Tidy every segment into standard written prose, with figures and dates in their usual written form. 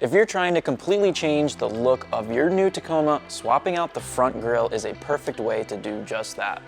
If you're trying to completely change the look of your new Tacoma, swapping out the front grille is a perfect way to do just that.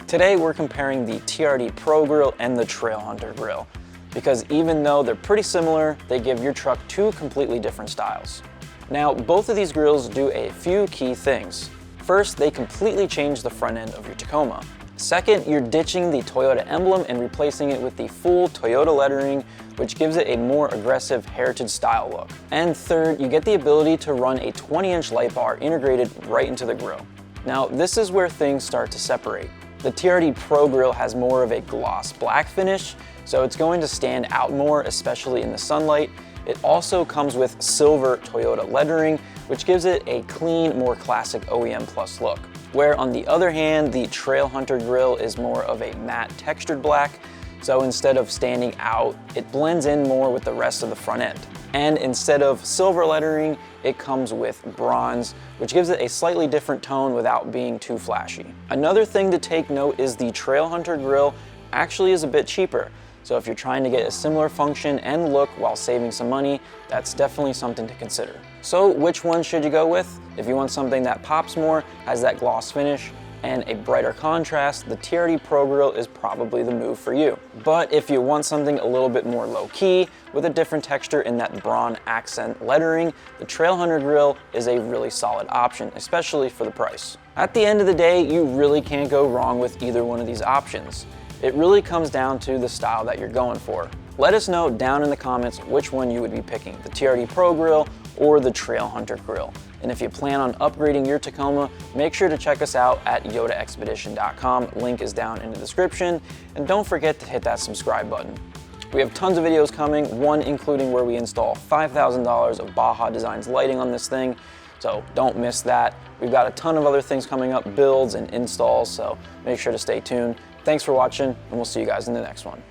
Today we're comparing the TRD Pro grille and the Trailhunter grille, because even though they're pretty similar, they give your truck two completely different styles. Now, both of these grilles do a few key things. First, they completely change the front end of your Tacoma. Second, you're ditching the Toyota emblem and replacing it with the full Toyota lettering, which gives it a more aggressive heritage style look. And third, you get the ability to run a 20-inch light bar integrated right into the grille. Now, this is where things start to separate. The TRD Pro grille has more of a gloss black finish, so it's going to stand out more, especially in the sunlight. It also comes with silver Toyota lettering, which gives it a clean, more classic OEM Plus look. Where on the other hand, the Trailhunter grille is more of a matte textured black, so instead of standing out, it blends in more with the rest of the front end. And instead of silver lettering, it comes with bronze, which gives it a slightly different tone without being too flashy. Another thing to take note is the Trailhunter grille actually is a bit cheaper. So if you're trying to get a similar function and look while saving some money, that's definitely something to consider. So which one should you go with? If you want something that pops more, has that gloss finish, and a brighter contrast, the TRD Pro grille is probably the move for you. But if you want something a little bit more low-key, with a different texture in that bronze accent lettering, the Trailhunter grille is a really solid option, especially for the price. At the end of the day, you really can't go wrong with either one of these options. It really comes down to the style that you're going for. Let us know down in the comments which one you would be picking, the TRD Pro grille or the Trailhunter grille. And if you plan on upgrading your Tacoma, make sure to check us out at YotaXpedition.com. Link is down in the description. And don't forget to hit that subscribe button. We have tons of videos coming, one including where we install $5,000 of Baja Designs lighting on this thing. So don't miss that. We've got a ton of other things coming up, builds and installs, so make sure to stay tuned. Thanks for watching, and we'll see you guys in the next one.